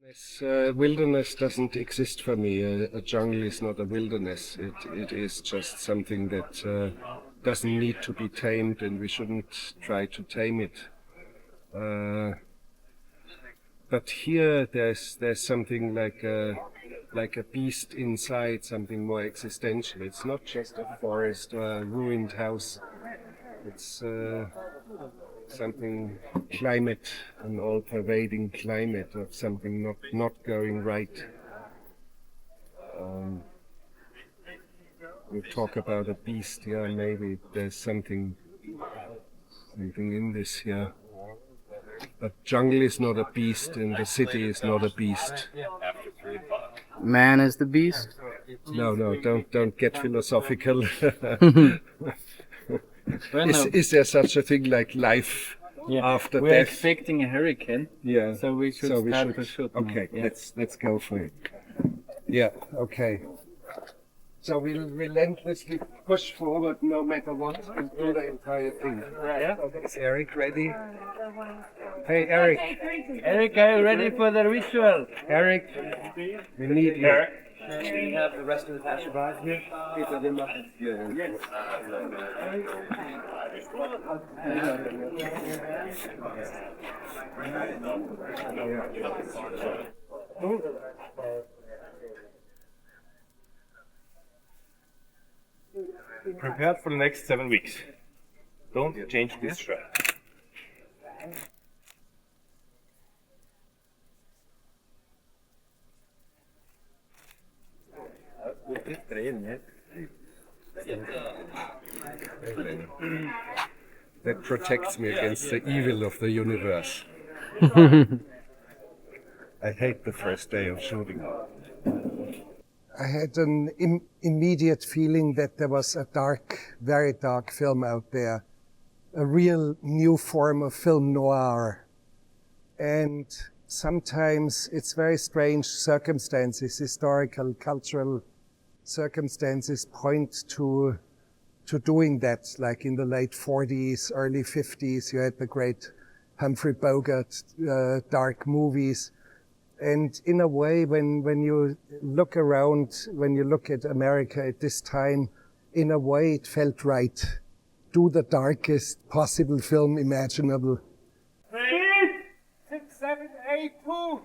This wilderness doesn't exist for me. A jungle is not a wilderness. It is just something that doesn't need to be tamed, and we shouldn't try to tame it. But here there's something like a beast inside, something more existential. It's not just a forest or a ruined house. It's something climate, an all-pervading climate of something not going right. We talk about a beast, yeah, maybe there's something in this here. But jungle is not a beast, and the city is not a beast. Man is the beast? No, don't get philosophical. Is there such a thing like life after We're death? expecting a hurricane, so we should start the shoot. Okay, let's go for it. Yeah, okay. So we'll relentlessly push forward no matter what and do the entire thing. Yeah. Is Eric ready? Hey, Eric. Eric, are you ready for the ritual? Eric, we need you. Eric. We have the rest of the passerbys here. Prepared for the next 7 weeks. Don't change this shirt. That protects me against the evil of the universe. I hate the first day of shooting. I had an immediate feeling that there was a dark, very dark film out there, a real new form of film noir. And sometimes it's very strange circumstances, historical, cultural circumstances point to doing that, like in the late 40s, early 50s, you had the great Humphrey Bogart dark movies. And in a way, when you look around, when you look at America at this time, in a way it felt right. Do the darkest possible film imaginable. 3, 6, 7, 8, 2.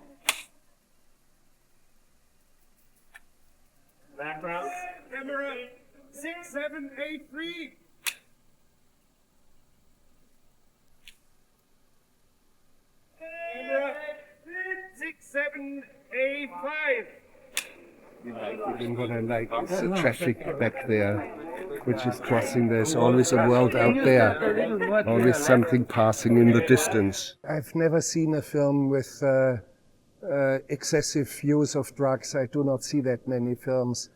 Background. Camera. 6, 7, 8, 3. Camera. 6, 7, 8, 5. Even what I like is the traffic back there, which is crossing. There's always a world out there, always something passing in the distance. I've never seen a film with excessive use of drugs. I do not see that many films.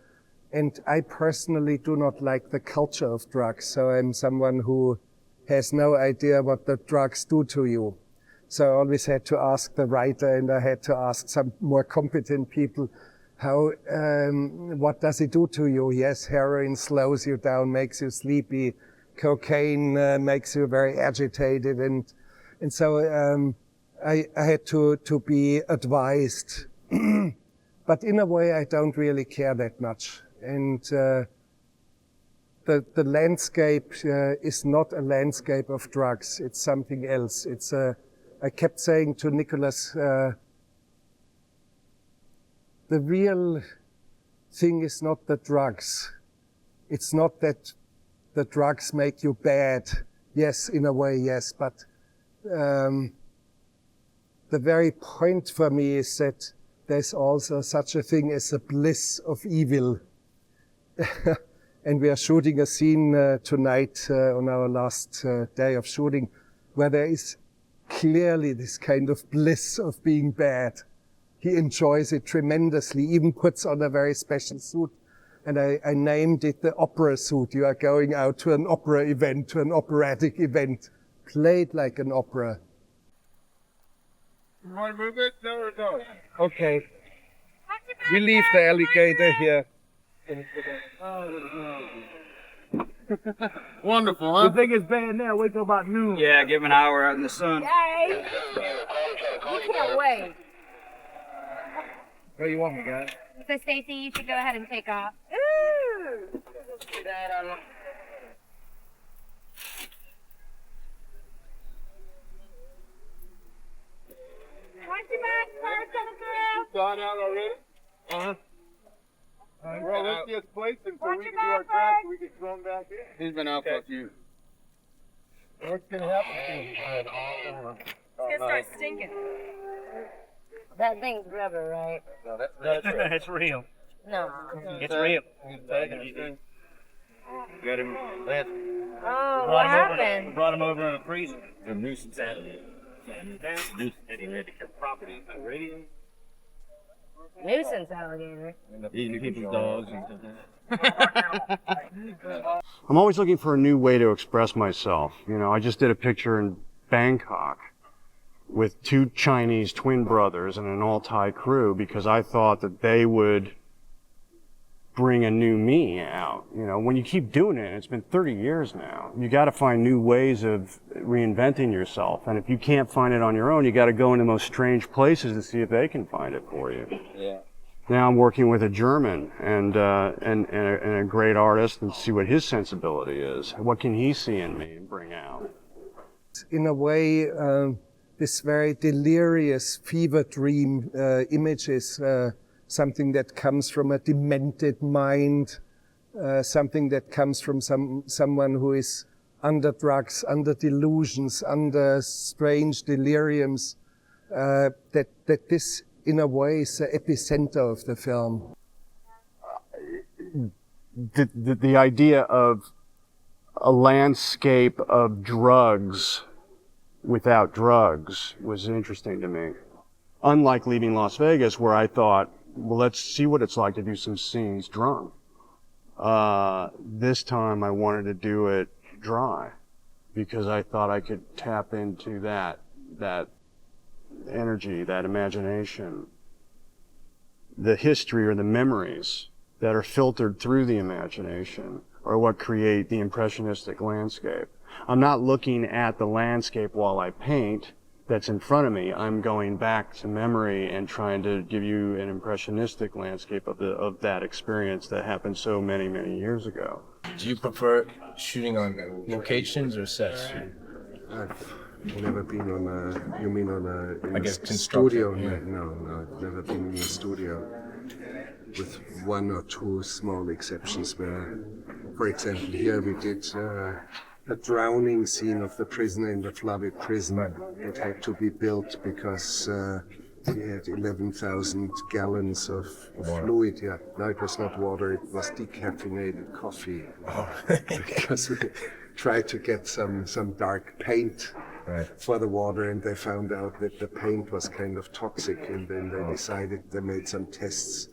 And I personally do not like the culture of drugs. So I'm someone who has no idea what the drugs do to you. So I always had to ask the writer, and I had to ask some more competent people, what does it do to you? Yes, heroin slows you down, makes you sleepy. Cocaine makes you very agitated. And so I had to be advised. But in a way, I don't really care that much. And the landscape is not a landscape of drugs. It's something else. I kept saying to Nicolas, the real thing is not the drugs. It's not that the drugs make you bad. Yes, in a way, yes. But the very point for me is that there's also such a thing as a bliss of evil. And we are shooting a scene tonight on our last day of shooting where there is clearly this kind of bliss of being bad. He enjoys it tremendously, even puts on a very special suit. And I named it the opera suit. You are going out to an opera event, to an operatic event, played like an opera. You want to move it? No or no? Okay. We leave the alligator here. Wonderful, huh? You think it's bad now? Wait till about noon. Yeah, give him an hour out in the sun. Yay! You can't wait. Where you want me, guys? So, Stacy, you should go ahead and take off. Ooh! Watch your back, car coming through. Gone out already? Uh-huh. Well, let's just place him so Watch we your can do our back, track Bud. and we can throw him back in. He's been out for a few. What's going to happen to him? It's gonna start stinking. That thing's rubber, right? No, it's real. No. It's real. Got him. Oh, what happened? Brought him over in a freezer. A nuisance animal. Nuisance animal. Property. Radio. Nuisance alligator. Eating people's dogs and I'm always looking for a new way to express myself. You know, I just did a picture in Bangkok with 2 Chinese twin brothers and an all-Thai crew because I thought that they would bring a new me out. You know, when you keep doing it, it's been 30 years now, you got to find new ways of reinventing yourself. And if you can't find it on your own, you got to go into the most strange places to see if they can find it for you. Yeah. Now I'm working with a German and a great artist and see what his sensibility is. What can he see in me and bring out? In a way, this very delirious fever dream images, something that comes from a demented mind, something that comes from someone who is under drugs, under delusions, under strange deliriums, that this, in a way, is the epicenter of the film. The idea of a landscape of drugs without drugs was interesting to me. Unlike leaving Las Vegas, where I thought, well, let's see what it's like to do some scenes drunk. This time I wanted to do it dry because I thought I could tap into that energy, that imagination, the history or the memories that are filtered through the imagination are what create the impressionistic landscape. I'm not looking at the landscape while I paint that's in front of me. I'm going back to memory and trying to give you an impressionistic landscape of that experience that happened so many, many years ago. Do you prefer shooting on locations or sets? I've never been on a, you mean on a, I guess studio? Yeah. No, I've never been in a studio, with 1 or 2 small exceptions where, for example, here we did a drowning scene of the prisoner in the flooded prison. It had to be built because we had 11,000 gallons of fluid. Yeah, no, it was not water, it was decaffeinated coffee. Oh. Because we tried to get some dark paint for the water, and they found out that the paint was kind of toxic, and then they decided, they made some tests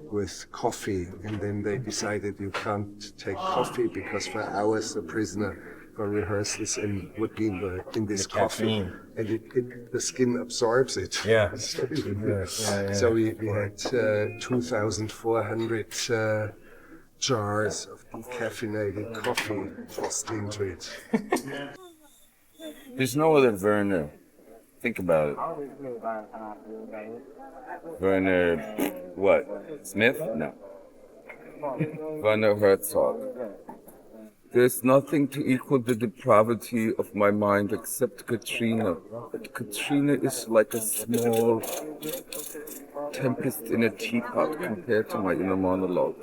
with coffee, and then they decided you can't take coffee because for hours the prisoner for rehearsals and would be in this coffee, and the skin absorbs it. Yeah. So we had 2,400 jars of decaffeinated coffee tossed into it. There's no other Werner. Think about it. Werner, what? Smith? No. Werner Herzog. There's nothing to equal the depravity of my mind except Katrina. But Katrina is like a small tempest in a teapot compared to my inner monologue.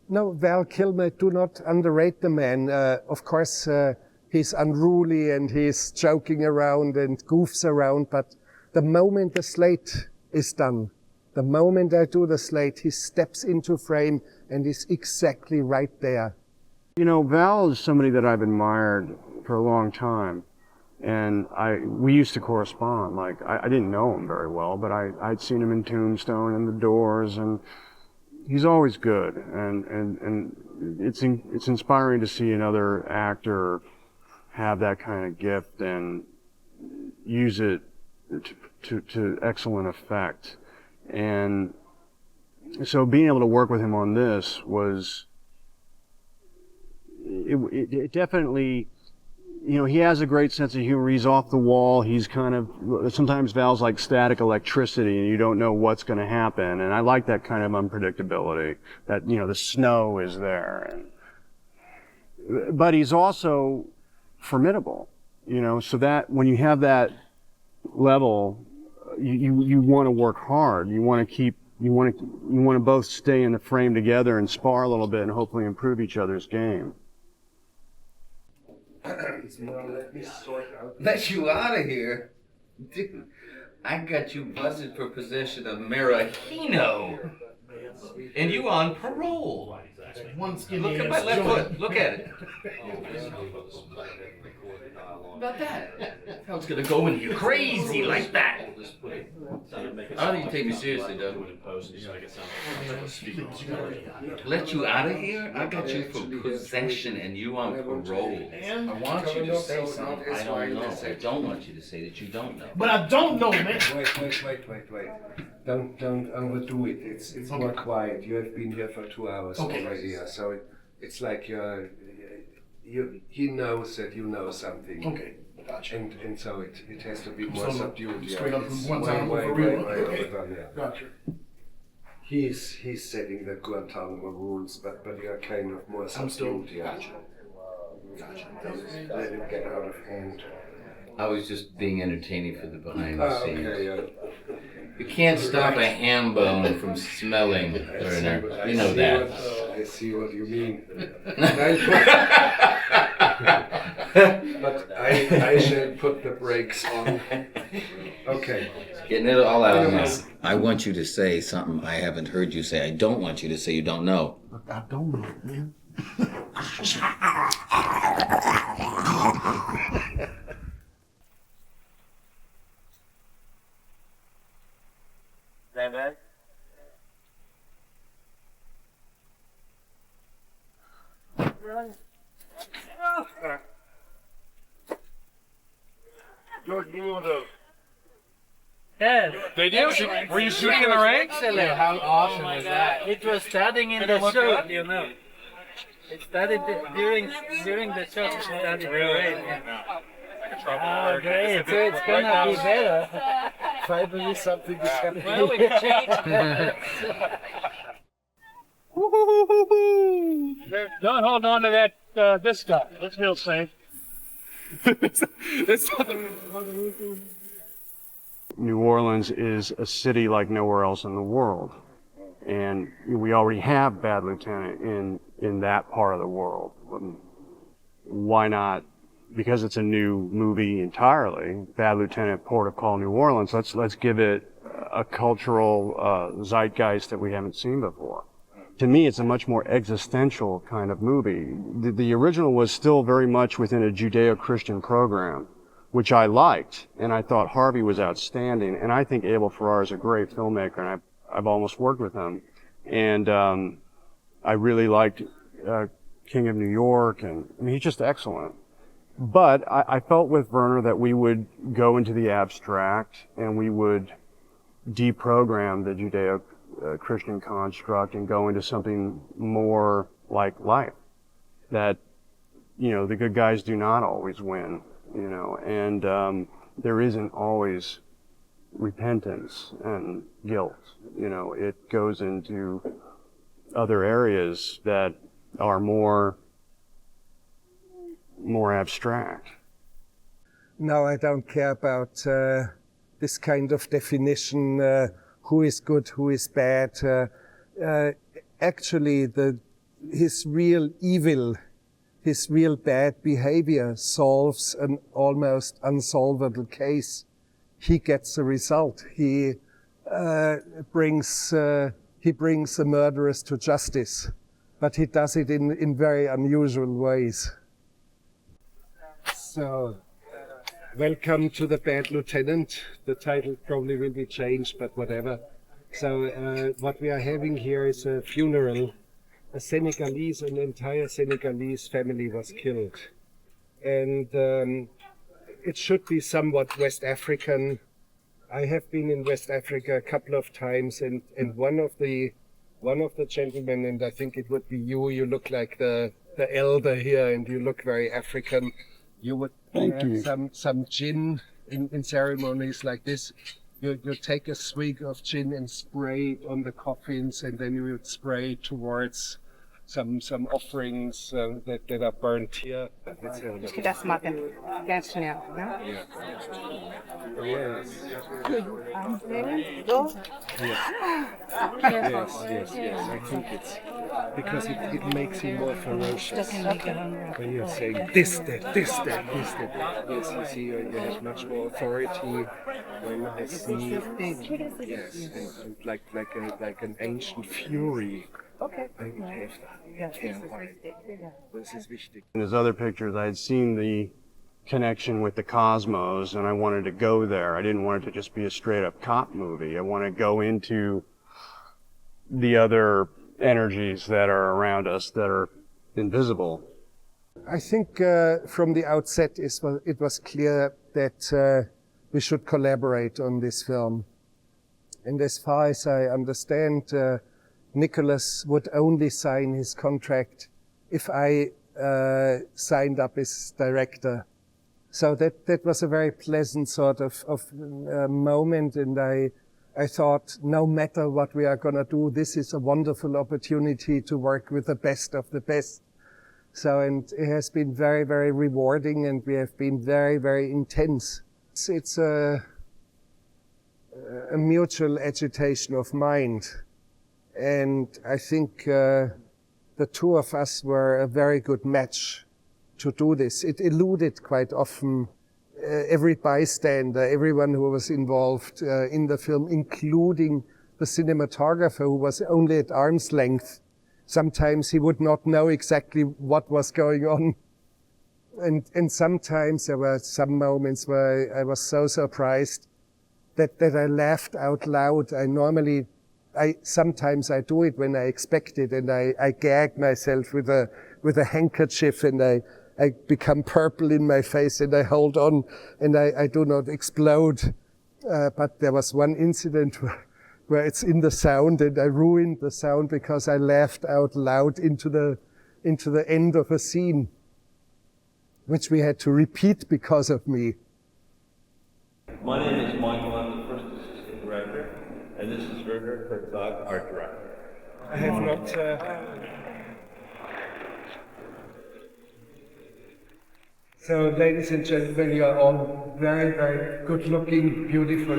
No, Val Kilmer, do not underrate the man. Of course, he's unruly and he's joking around and goofs around, but the moment the slate is done, the moment I do the slate, he steps into frame and is exactly right there. You know, Val is somebody that I've admired for a long time, and we used to correspond. Like, I didn't know him very well, but I'd seen him in Tombstone and The Doors, and he's always good, and it's inspiring to see another actor have that kind of gift and use it to excellent effect. And so being able to work with him on this was, it definitely he has a great sense of humor. He's off the wall. He's kind of, sometimes Val's like static electricity and you don't know what's going to happen. And I like that kind of unpredictability, that, the snow is there. But he's also formidable, so that when you have that level, you want to work hard. You want to both stay in the frame together and spar a little bit and hopefully improve each other's game. Let you out of here? Dude, I got you busted for possession of marijuana. And you on parole. Look at my left foot. Look at it. About that. How's gonna go when you're crazy like that? I don't even take me seriously, though. Let you out of here? I got you for possession and you on parole. I want you to say something I don't know. I don't want you to say that you don't know. But I don't know, man. Wait. Don't overdo it. It's more quiet. You have been here for 2 hours already, so it's like he knows that you know something. Okay, gotcha. And so it has to be more subdued. Straight up from one time way over real. Gotcha. He's setting the Guantanamo rules, but you're kind of more subdued. Gotcha. Let it get out of hand. I was just being entertaining for the behind the scenes. Okay, yeah. You can't stop a ham bone from smelling, Werner. You know that. I see what you mean. But I shall put the brakes on. Okay. Getting it all out now. I want you to say something I haven't heard you say. I don't want you to say you don't know. I don't know, man. Stand back. George, give me one of those. Yes. Did you? Were you shooting in the rain? Excellent. How awesome is that? It was starting in the show, It started during the show. It started in the rain. Oh, great. So it's gonna be better. Finally something is happening. Well, we can change. Don't hold on to that, this stuff. Let's feel safe. New Orleans is a city like nowhere else in the world. And we already have Bad Lieutenant in that part of the world. Why not? Because it's a new movie entirely, Bad Lieutenant, Port of Call, New Orleans, let's give it a cultural zeitgeist that we haven't seen before. To me, it's a much more existential kind of movie. The original was still very much within a Judeo-Christian program, which I liked, and I thought Harvey was outstanding, and I think Abel Ferrara is a great filmmaker, and I've almost worked with him. And I really liked King of New York, and I mean, he's just excellent. But I felt with Werner that we would go into the abstract and we would deprogram the Judeo-Christian construct and go into something more like life. That, the good guys do not always win, and there isn't always repentance and guilt. It goes into other areas that are more abstract. No, I don't care about this kind of definition, who is good, who is bad. Actually, his real evil, his real bad behavior solves an almost unsolvable case. He gets a result. He brings the murderers to justice, but he does it in very unusual ways. So, welcome to the Bad Lieutenant. The title probably will be changed, but whatever. So, what we are having here is a funeral. An entire Senegalese family was killed. And it should be somewhat West African. I have been in West Africa a couple of times, and one of the gentlemen, and I think it would be you look like the elder here, and you look very African. You would Thank you. some gin in ceremonies like this. You take a swig of gin and spray it on the coffins, and then you would spray towards some offerings that are burnt here. Ich will das machen, ganz schnell. Ne? Yes. So? Yes. I think it's because it makes you more ferocious. When you're saying this, that. Yes, you see, you have much more authority. When I see, yes, and like an ancient fury. Okay. This is wichtig. In his other pictures, I had seen the connection with the cosmos, and I wanted to go there. I didn't want it to just be a straight-up cop movie. I want to go into the other energies that are around us that are invisible. I think from the outset it was clear that we should collaborate on this film. And as far as I understand, Nicolas would only sign his contract if I signed up as director. So that was a very pleasant sort of moment, and I thought, no matter what we are going to do, this is a wonderful opportunity to work with the best of the best. So, and it has been very, very rewarding, and we have been very, very intense. It's a mutual agitation of mind. And I think the two of us were a very good match to do this. It eluded quite often every bystander, everyone who was involved in the film, including the cinematographer, who was only at arm's length. Sometimes he would not know exactly what was going on. And sometimes there were some moments where I was so surprised that I laughed out loud. Sometimes I do it when I expect it, and I gag myself with a handkerchief, and I become purple in my face, and I hold on, and I do not explode. But there was one incident where it's in the sound, and I ruined the sound because I laughed out loud into the end of a scene, which we had to repeat because of me. My name is Michael. I'm the first assistant director, and this is Werner, Herzog, art director. I have not. So, ladies and gentlemen, you are all very, very good-looking, beautiful.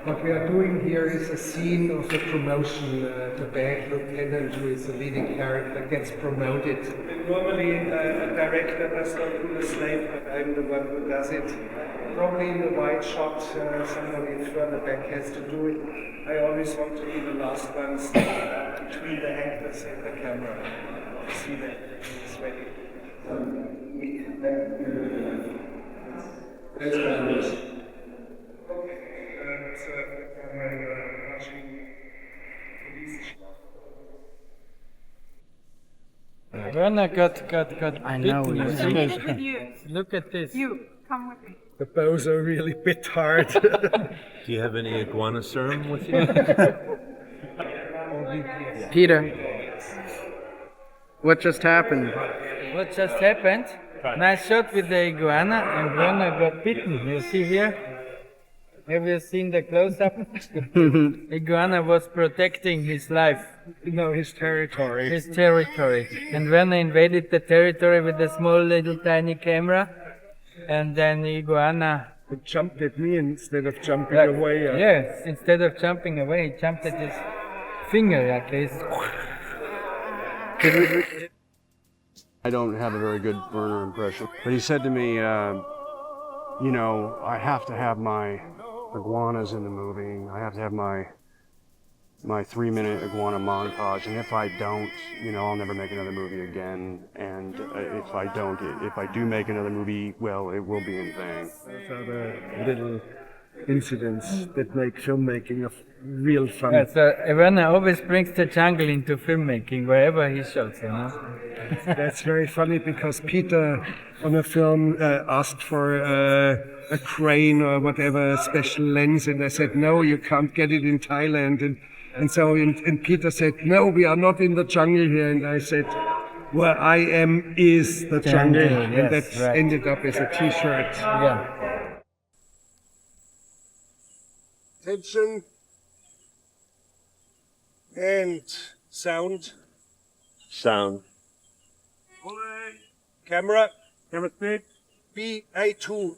What we are doing here is a scene of a promotion. The bad lieutenant, who is the leading character, gets promoted. Normally, a director does not do the slave, but I'm the one who does it. Probably in the wide shot, somebody further back has to do it. I always want to be the last one between the actors and the camera. See that it's ready. That's my list. Werner got I know. bitten. Look at this. You, come with me. The bows are really bit hard. Do you have any iguana serum with you? Peter, what just happened? What just happened? Nice shot with the iguana, and Werner got bitten. You see here? Have you seen the close-up? Iguana was protecting his life. No, his territory. His territory. And Werner invaded the territory with a small little tiny camera, and then the iguana... It jumped at me instead of jumping away. Yes, instead of jumping away, he jumped at his finger at least. I don't have a very good Werner impression, but he said to me, you know, I have to have my iguanas in the movie. I have to have my 3-minute iguana montage, and if I don't, you know, I'll never make another movie again. And if I do make another movie, well, it will be in vain. Those are the little incidents that make filmmaking real fun. Yeah, so Werner always brings the jungle into filmmaking wherever he shoots, you know. That's very funny because Peter on a film asked for a crane or whatever special lens, and I said, no, you can't get it in Thailand. And so Peter said, no, we are not in the jungle here. And I said, Where I am is the jungle, and yes, that right. ended up as a T-shirt. Yeah. Tension and sound. Sound. Camera. Camera speed. BA2.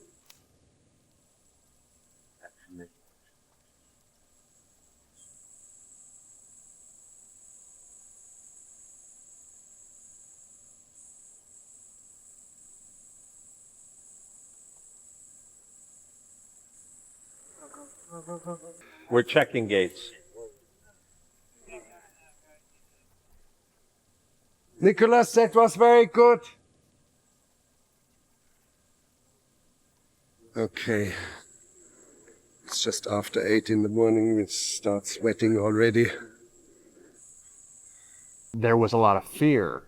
We're checking gates. Nicolas, that was very good. Okay. It's just after 8 in the morning. It starts sweating already. There was a lot of fear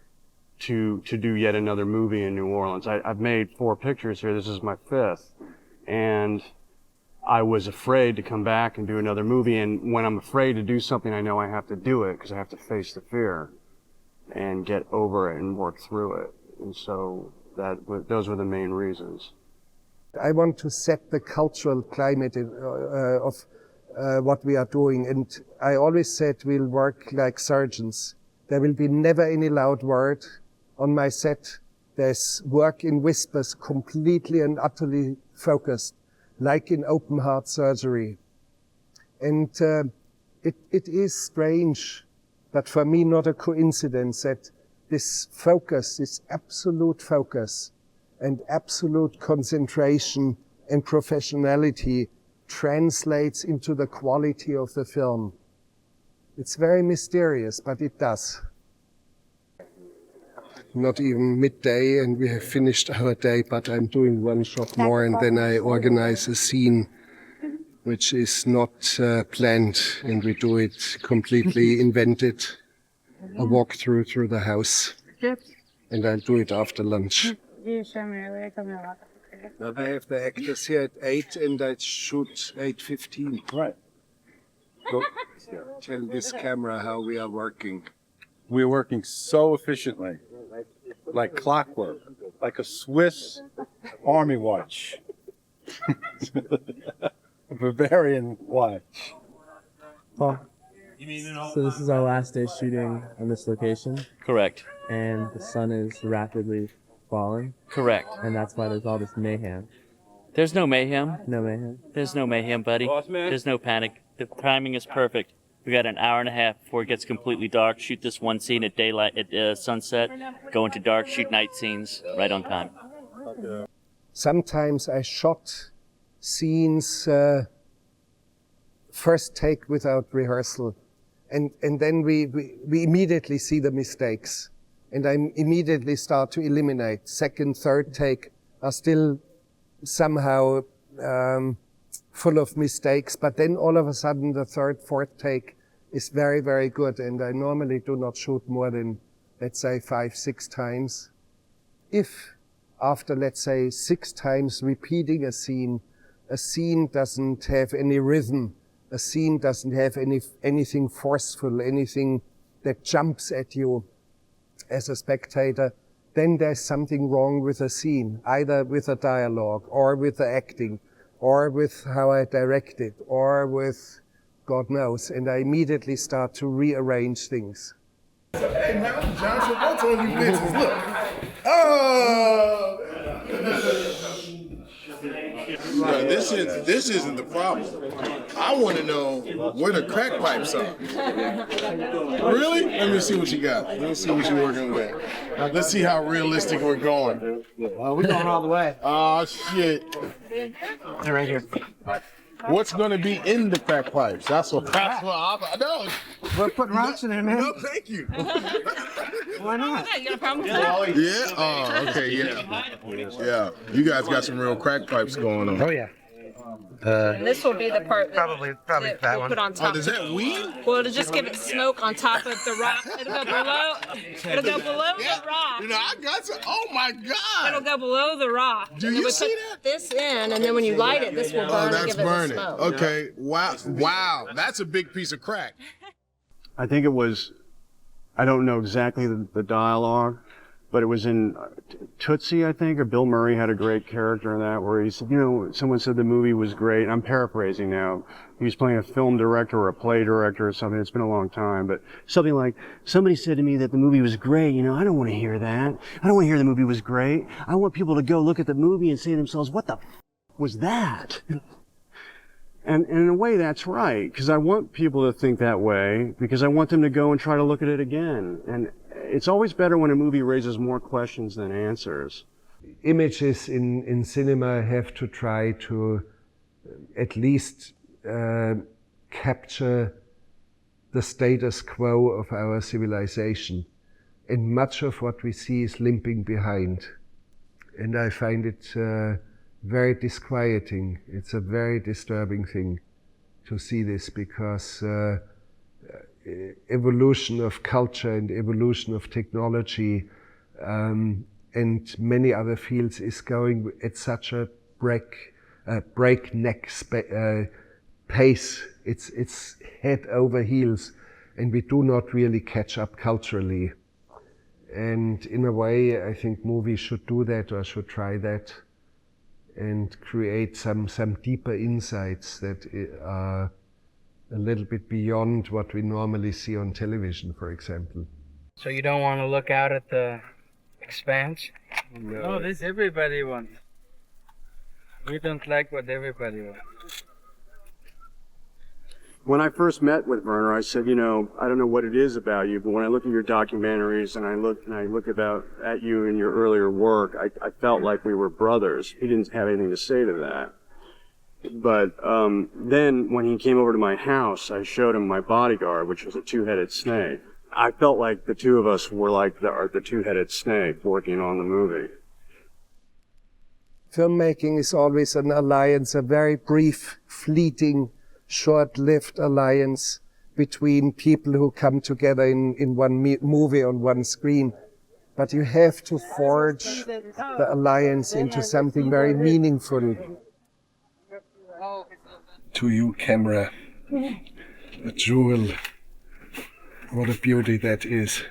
to do yet another movie in New Orleans. I've made 4 pictures here. This is my 5th. And I was afraid to come back and do another movie. And when I'm afraid to do something, I know I have to do it because I have to face the fear and get over it and work through it. And so those were the main reasons. I want to set the cultural climate of what we are doing. And I always said we'll work like surgeons. There will be never any loud word on my set. There's work in whispers, completely and utterly focused, like in open heart surgery. And it is strange, but for me not a coincidence that this focus, this absolute focus and absolute concentration and professionality translates into the quality of the film. It's very mysterious, but it does. Not even midday and we have finished our day, but I'm doing one shot more and then I organize a scene which is not planned and we do it completely invented. A walkthrough through the house and I'll do it after lunch. Now I have the actors here at 8 and I shoot 8:15. Right. Go tell this camera how we are working. We're working so efficiently, like clockwork, like a Swiss army watch. A Bavarian watch. Paul, so this is our last day shooting on this location, Correct. and the sun is rapidly falling, Correct. and that's why there's all this mayhem. There's no mayhem. No mayhem? There's no mayhem, buddy. There's no panic. The timing is perfect. We got an hour and a half before it gets completely dark. Shoot this one scene at daylight, at sunset. Go into dark, shoot night scenes right on time. Sometimes I shot scenes first take without rehearsal. And then we immediately see the mistakes. And I immediately start to eliminate. Second, third take are still somehow full of mistakes. But then all of a sudden the third, fourth take is very, very good. And I normally do not shoot more than, let's say, 5, 6 times. If after, let's say, 6 times repeating a scene doesn't have any rhythm, a scene doesn't have anything forceful, anything that jumps at you as a spectator, then there's something wrong with the scene, either with the dialogue or with the acting or with how I direct it or with God knows. And I immediately start to rearrange things. Hey, man, I'm John Travolta on you bitches. Look. Oh! No, this isn't the problem. I want to know where the crack pipes are. Really? Let me see what you got. Let me see what you're working with. Let's see how realistic we're going. Well, we're going all the way. Oh, shit. They're right here. What's going to be in the crack pipes? That's what I know. We're putting rocks in there, man. No, thank you. Why not? You got a problem with that? Yeah? Oh, okay, yeah. Yeah. You guys got some real crack pipes going on. Oh, yeah. And this will be the part Probably that that we'll one. put on top. Oh, does that weed? Well, to just give it smoke on top of the rock. It'll go below. It'll go below the rock. You know, I got some. Oh, my God. It'll go below the rock. Do And you then we see put this in, and then when you light it, this will burn Oh, and that's give it the burning. smoke. Okay. Wow. Wow. That's a big piece of crack. I think it was, I don't know exactly the dialogue, but it was in Tootsie, I think, or Bill Murray had a great character in that where he said, someone said the movie was great. I'm paraphrasing now. He was playing a film director or a play director or something. It's been a long time, but something like, somebody said to me that the movie was great. I don't want to hear that. I don't want to hear the movie was great. I want people to go look at the movie and say to themselves, what the was that? And in a way, that's right, because I want people to think that way, because I want them to go and try to look at it again. And it's always better when a movie raises more questions than answers. Images in cinema have to try to at least capture the status quo of our civilization. And much of what we see is limping behind. And I find it very disquieting. It's a very disturbing thing to see this, because evolution of culture and evolution of technology and many other fields is going at such a breakneck pace. It's head over heels, and we do not really catch up culturally. And in a way, I think movies should do that, or should try that, and create some deeper insights that are a little bit beyond what we normally see on television, for example. So you don't want to look out at the expanse? No, this everybody wants. We don't like what everybody wants. When I first met with Werner, I said, I don't know what it is about you, but when I look at your documentaries and I look at you in your earlier work, I felt like we were brothers. He didn't have anything to say to that. But then when he came over to my house, I showed him my bodyguard, which was a two-headed snake. I felt like the two of us were like the two-headed snake working on the movie. Filmmaking is always an alliance, a very brief, fleeting, short-lived alliance between people who come together in one movie on one screen. But you have to forge the alliance into something very meaningful. To you, camera, a jewel. What a beauty that is.